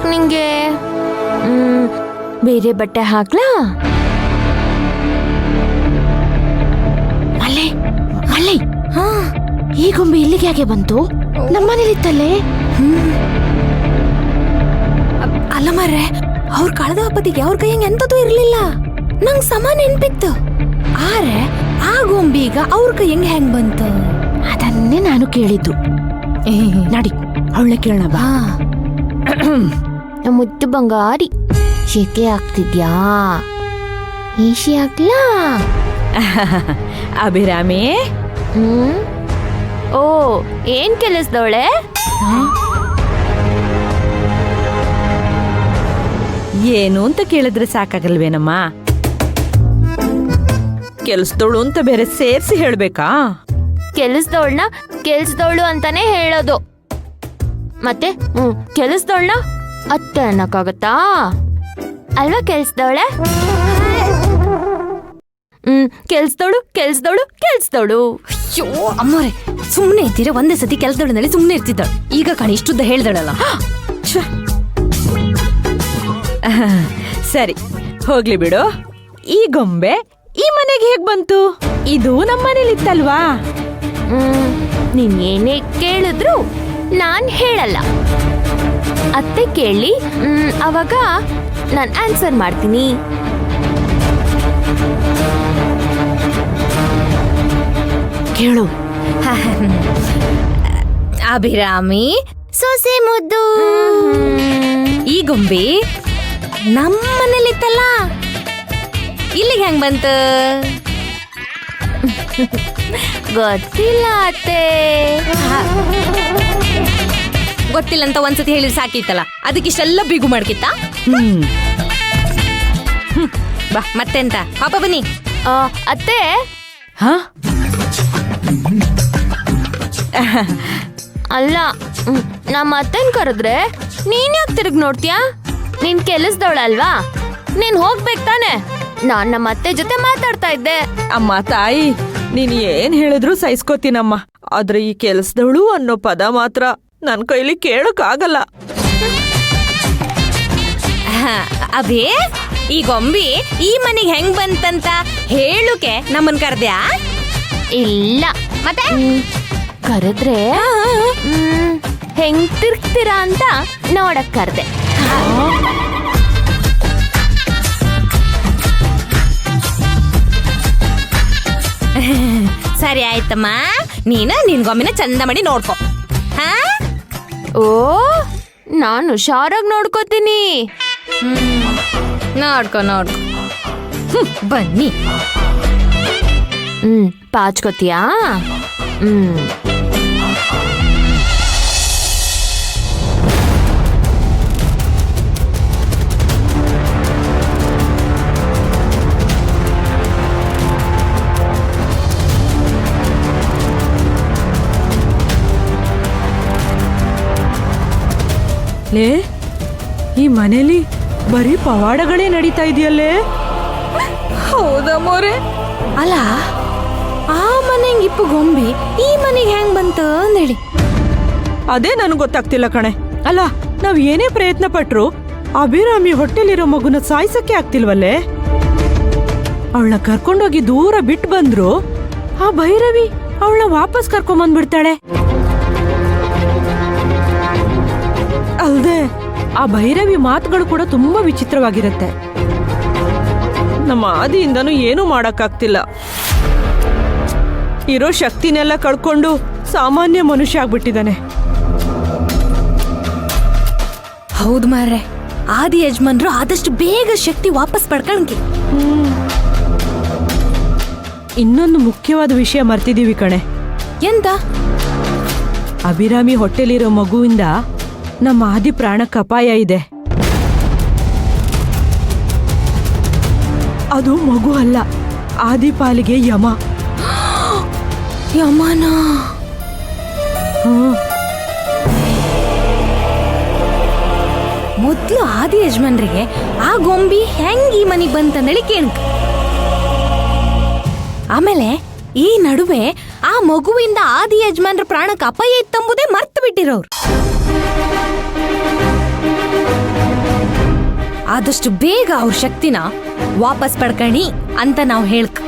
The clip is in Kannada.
ಬೇಕು ನಿಂಗೆ? ಬೇರೆ ಬಟ್ಟೆ ಹಾಕ್ಲಾ? ಮಲ್ಲೆ ಮಲ್ಲೆ, ಈ ಗೊಂಬೆ ಇಲ್ಲಿಗೆ ಯಾಕೆ ಬಂತು? ನಮ್ಮನೇಲಿತ್ತಲ್ಲೇ. ಅಲ್ಲ ಮಾರ್ರೆ, ಅವ್ರ ಕಳೆದ ಹಬ್ಬದಿಗೆ ಅವ್ರ ಕೈಯಂಗೆ ಎಂತದೂ ಇರ್ಲಿಲ್ಲ. ನಂಗ್ ಸಮ ನೆನ್ಪಿತ್ತು. ಆರೆ ಆ ಗೊಂಬೆ ಈಗ ಅವ್ರ ಕೈಯಂಗೆ ಹೆಂಗ್ ಬಂತು? ಅದನ್ನೇ ನಾನು ಕೇಳಿದ್ದು. ನಡಿ ಅವಳೆ ಕೇಳೋಣ ಬಾ. ಮುದ್ದು ಬಂಗಾರಿ, ಶೆಕೆ ಆಗ್ತಿದ್ಯಾ? ಈಶಿ ಹಾಕ್ಲಾ? ಅಭಿರಾಮಿ, ಓ ಏನ್ ಕೆಲಸದವಳೆ? ಏನು ಅಂತ ಕೇಳಿದ್ರೆ ಸಾಕಾಗಲ್ವೇನಮ್ಮ? ಕೆಲ್ಸದವಳು ಅಂತ ಬೇರೆ ಸೇರ್ಸಿ ಹೇಳ್ಬೇಕಾ? ಕೆಲ್ಸದವಳು ಅಂತಾನೆ ಹೇಳೋದು. ಮತ್ತೆ ಕೆಲಸದವಳನ್ನ ಅತ್ತೆ ಅನ್ನಕ್ಕಾಗತ್ತಾ? ಅಲ್ವಾ ಕೆಲ್ಸದವಳೆ? ಕೆಲ್ಸದವಳು. ಅಯ್ಯೋ ಅಮ್ಮೋರೆ, ಸುಮ್ನೆ ಇದ್ದೀರ? ಒಂದೇ ಸತಿ ಕೆಲ್ಸದೊಳನಲ್ಲಿ ಸುಮ್ನೆ ಇರ್ತಿದ್ದಾಳ. ಈಗ ಕಣಿ ಇಷ್ಟುದ್ದ ಹೇಳ್ದಳಲ್ಲ. ಸರಿ ಹೋಗ್ಲಿ ಬಿಡು. ಈ ಗೊಂಬೆ ಈ ಮನೆಗೆ ಹೇಗ್ ಬಂತು? ಇದು ನಮ್ಮನೇಲಿತ್ತಲ್ವಾ? ನೀನ್ ಏನೇ ಕೇಳಿದ್ರು ನಾನ್ ಹೇಳಲ್ಲ. ಅತ್ತೆ ಕೇಳಿ ಅವಾಗ ನಾನ್ ಆನ್ಸರ್ ಮಾಡ್ತೀನಿ. ಕೇಳು. ಅಭಿರಾಮಿ ಸೊಸೆ ಮುದ್ದು, ಈ ಗೊಂಬೆ ನಮ್ಮನೇಲಿತ್ತಲ್ಲ, ಇಲ್ಲಿಗೆ ಹೆಂಗ್ ಬಂತ? ಗೊತ್ತಿಲ್ಲ ಅತ್ತೆ. ಗೊತ್ತಿಲ್ಲ ಅಂತ ಒಂದ್ಸತಿ ಹೇಳಿದ್ರೆ ಸಾಕಿತ್ತಲ್ಲ, ಅದಕ್ಕಿಷ್ಟೆಲ್ಲ ಬಿಗು ಮಾಡ್ಕಿತ್ತ? ಬಾ ಮತ್ತೆಂತ? ಪಾಪ ಬನ್ನಿ. ಅತ್ತೆ, ಹಾ ಅಲ್ಲ, ನಮ್ಮ ಅತ್ತೆನ್ ಕರೆದ್ರೆ ನೀನ್ ಯಾಕೆ ತಿರುಗ್ ನೋಡ್ತೀಯಾ? ನೀನ್ ಕೆಲಸದವಳಲ್ವಾ? ನೀನ್ ಹೋಗ್ಬೇಕು ತಾನೆ. ನಾನ್ ನಮ್ಮ ಅತ್ತೆ ಜೊತೆ ಮಾತಾಡ್ತಾ ಇದ್ದೆ. ಅಮ್ಮ ತಾಯಿ, ನೀನ್ ಏನ್ ಹೇಳಿದ್ರು ಸಹಿಸ್ಕೋತೀನಮ್ಮ. ಆದ್ರೆ ಈ ಕೆಲ್ಸದವಳು ಅನ್ನೋ ಪದ ಮಾತ್ರ ನನ್ ಕೈಲಿ ಕೇಳಕ್ಕಾಗಲ್ಲ. ಅಭಿ, ಈ ಗೊಂಬಿ ಈ ಮನೆಗೆ ಹೆಂಗ್ ಬಂತಂತ ಹೇಳುಕೆ ನಮ್ಮನ್ ಕರ್ದ್ಯಾ? ಇಲ್ಲ ಮತ್ತೆ ಕರೆದ್ರೆ ಹೆಂಗ್ ತಿರ್ಗ್ತೀರಾ ಅಂತ ನೋಡಕ್ ಕರ್ದೆ. ಸರಿ ಆಯ್ತಮ್ಮ, ನೀನು ನಿನ್ ಗೊಂಬಿನ ಚಂದ ಮಾಡಿ ನೋಡ್ಕೊ. ಓ, ನಾನು ಹುಷಾರಾಗಿ ನೋಡ್ಕೋತೀನಿ. ನೋಡ್ಕೊ ಬನ್ನಿ. ಪಾಚ್ಕೋತೀಯಾ? ಲೇ, ಈ ಮನೇಲಿ ಬರೀ ಪವಾಡಗಳೇ ನಡೀತಾ ಇದೆಯಲ್ಲೇ. ಹೌದಮ್ಮೋರೆ. ಅಲ್ಲ, ಆ ಮನೆಗೆ ಇಪ್ಪು ಗೊಂಬಿ ಈ ಮನೆಗೆ ಹೆಂಗ್ ಬಂತ ಅಂದೇಳಿ ಅದೇ ನನಗೆ ಗೊತ್ತಾಗ್ತಿಲ್ಲ ಕಣೆ. ಅಲ್ಲ, ನಾವ್ ಏನೇ ಪ್ರಯತ್ನ ಪಟ್ರು ಅಭಿರಾಮಿ ಹೊಟ್ಟೆಲಿರೋ ಮಗುನ ಸಾಯ್ಸಕ್ಕೆ ಆಗ್ತಿಲ್ವಲ್ಲೇ. ಅವಳನ್ನ ಕರ್ಕೊಂಡೋಗಿ ದೂರ ಬಿಟ್ಟು ಬಂದ್ರು ಆ ಭೈರವಿ ಅವಳನ್ನ ವಾಪಸ್ ಕರ್ಕೊಂಬಂದ್ಬಿಡ್ತಾಳೆ. ಅಲ್ದೆ ಆ ಭೈರವಿ ಮಾತುಗಳು ಕೂಡ ತುಂಬಾ ವಿಚಿತ್ರವಾಗಿರುತ್ತೆ. ನಮ್ಮ ಆದಿಯಿಂದನೂ ಏನೂ ಮಾಡಕ್ಕಾಗ್ತಿಲ್ಲ. ಇರೋ ಶಕ್ತಿನೆಲ್ಲ ಕಳ್ಕೊಂಡು ಸಾಮಾನ್ಯ ಮನುಷ್ಯ ಆಗ್ಬಿಟ್ಟಿದ್ದಾನೆ. ಹೌದು ಮಾರ್ರೆ, ಆದಿ ಯಜಮಾನ್ರು ಆದಷ್ಟು ಬೇಗ ಶಕ್ತಿ ವಾಪಸ್ ಪಡ್ಕಂಗೆ. ಇನ್ನೊಂದು ಮುಖ್ಯವಾದ ವಿಷಯ ಮರ್ತಿದೀವಿ ಕಣೆ. ಎಂತ? ಅಭಿರಾಮಿ ಹೊಟ್ಟೆಲಿರೋ ಮಗುವಿಂದ ನಮ್ಮ ಆದಿ ಪ್ರಾಣಕ್ಕೆ ಅಪಾಯ ಇದೆ. ಅದು ಮಗು ಅಲ್ಲ, ಆದಿ ಪಾಲಿಗೆ ಯಮ. ಯಮನ? ಮೊದ್ಲು ಆದಿ ಯಜಮಾನ್ರಿಗೆ ಆ ಗೊಂಬಿ ಹೆಂಗ್ ಈ ಮನೆಗ್ ಬಂತಂದೇಳಿ ಕೇಳ್ಕ. ಆಮೇಲೆ ಈ ನಡುವೆ ಆ ಮಗುವಿಂದ ಆದಿ ಯಜಮಾನ್ರ ಪ್ರಾಣಕ್ಕೆ ಅಪಾಯ ಇತ್ತಂಬುದೇ ಮರ್ತು ಬಿಟ್ಟಿರೋರು. ಆದಷ್ಟು ಬೇಗ ಅವ್ರ ಶಕ್ತಿನ ವಾಪಸ್ ಪಡ್ಕಣಿ ಅಂತ ನಾವ್ ಹೇಳ್ಕ